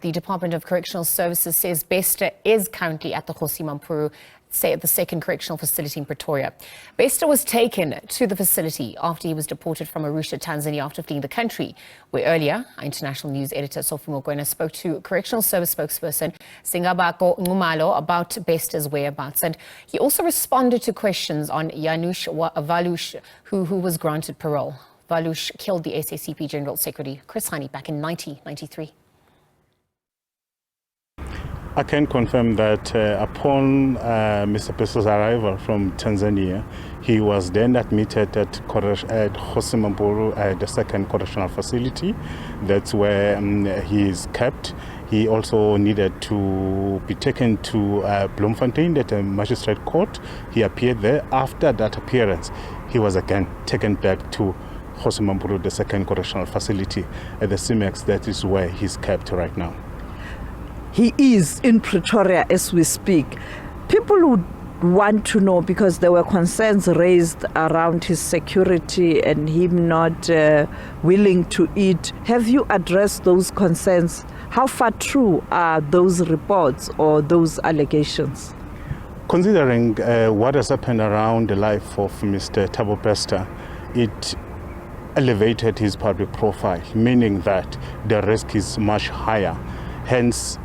the Department of Correctional Services says Bester is currently at the Kgosi Mampuru the second correctional facility in Pretoria. Bester was taken to the facility after he was deported from Arusha, Tanzania after fleeing the country, where earlier our international news editor Sophie Mokoena spoke to Correctional Service spokesperson Singabakho Nxumalo about Bester's whereabouts. And he also responded to questions on Janusz Walus, who was granted parole. Waluś killed the SACP General Secretary Hani back in 1993. I can confirm that upon Mr. Bester's arrival from Tanzania, he was then admitted at Kgosi Mampuru, the second correctional facility. That's where he is kept. He also needed to be taken to Bloemfontein at a magistrate court. He appeared there. After that appearance, he was again taken back to Kgosi Mampuru, the second correctional facility at the CIMEX. That is where he's kept right now. He is in Pretoria as we speak. People would want to know, because there were concerns raised around his security and him not willing to eat. Have you addressed those concerns? How far true are those reports or those allegations? Considering what has happened around the life of Mr. Thabo Bester, it elevated his public profile, meaning that the risk is much higher. Hence,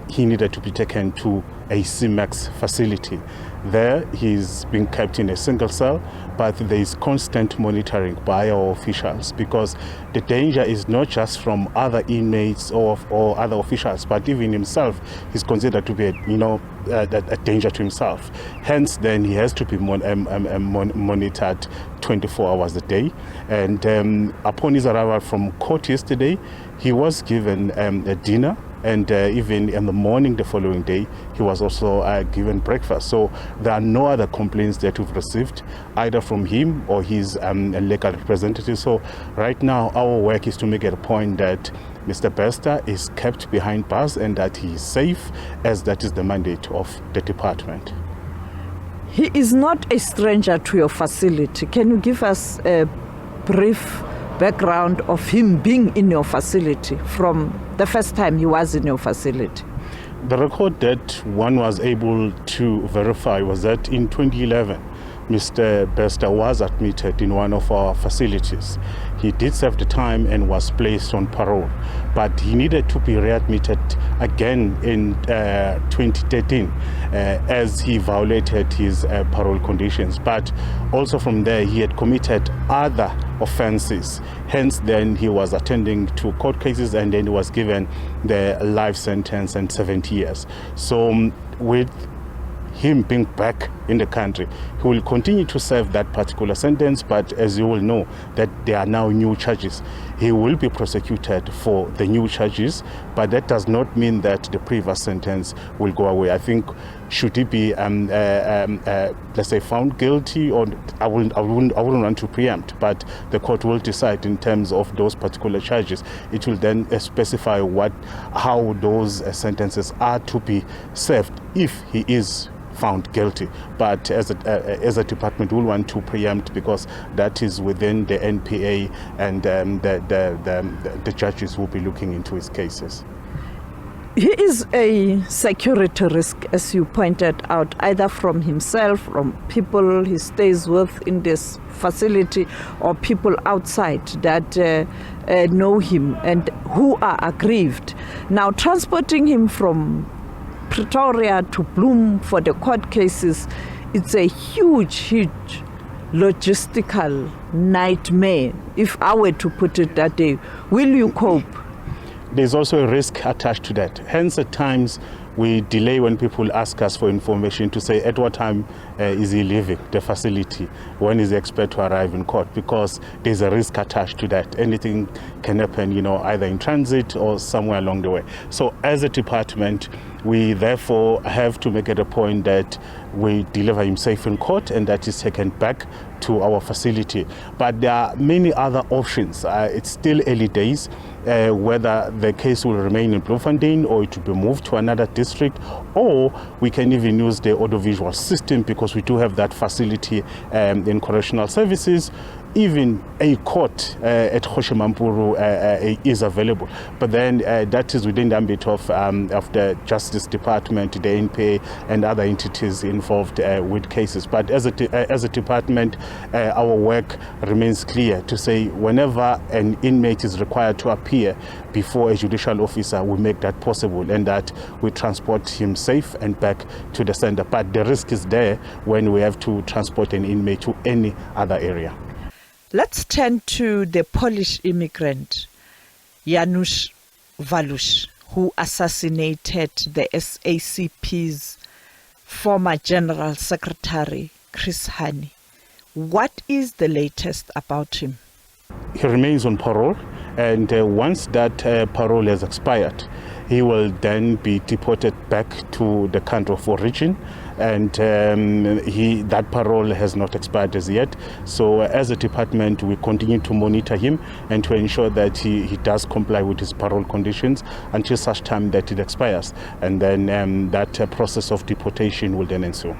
he needed to be taken to a CIMEX facility. There, he's being kept in a single cell, but there is constant monitoring by our officials, because the danger is not just from other inmates or other officials, but even himself is considered to be a danger to himself. Hence, then he has to be monitored 24 hours a day. And upon his arrival from court yesterday, he was given a dinner. And even in the morning the following day, he was also given breakfast. So there are no other complaints that we've received, either from him or his legal representative. So right now, our work is to make it a point that Mr. Bester is kept behind bars and that he is safe, as that is the mandate of the department. He is not a stranger to your facility. Can you give us a brief background of him being in your facility from the first time he was in your facility? The record that one was able to verify was that in 2011, Mr. Bester was admitted in one of our facilities. He did serve the time and was placed on parole, but he needed to be readmitted again in 2013 as he violated his parole conditions. But also from there, he had committed other offenses. Hence, then he was attending to court cases, and then he was given the life sentence and 70 years. So with him being back in the country, he will continue to serve that particular sentence, but as you will know, that there are now new charges. He will be prosecuted for the new charges, but that does not mean that the previous sentence will go away. I think should he be, let's say, found guilty, or I wouldn't want to preempt, but the court will decide in terms of those particular charges. It will then specify how those sentences are to be served if he is found guilty. But as a department, we'll want to preempt, because that is within the NPA, and the judges will be looking into his cases. He is a security risk, as you pointed out, either from himself, from people he stays with in this facility, or people outside that know him and who are aggrieved. Now, transporting him from Pretoria to Bloem for the court cases, it's a huge logistical nightmare, if I were to put it that way. Will you cope? There's also a risk attached to that. Hence, at times, we delay when people ask us for information to say at what time is he leaving the facility, when is he expected to arrive in court, because there's a risk attached to that. Anything can happen, either in transit or somewhere along the way. So as a department, we therefore have to make it a point that we deliver him safe in court and that is taken back to our facility. But there are many other options. It's still early days, whether the case will remain in Bloemfontein or it will be moved to another district, or we can even use the audiovisual system, because we do have that facility in Correctional Services. even a court at Kgosi Mampuru is available, but then that is within the ambit of the Justice Department, the NPA, and other entities involved with cases. But as a department, our work remains clear to say whenever an inmate is required to appear before a judicial officer, we make that possible, and that we transport him safe and back to the center. But the risk is there when we have to transport an inmate to any other area. Let's turn to the Polish immigrant Janusz Walus, who assassinated the SACP's former General Secretary, Hani. What is the latest about him? He remains on parole, and once that parole has expired, he will then be deported back to the country of origin, and that parole has not expired as yet. So as a department, we continue to monitor him and to ensure that he does comply with his parole conditions until such time that it expires, and then that process of deportation will then ensue.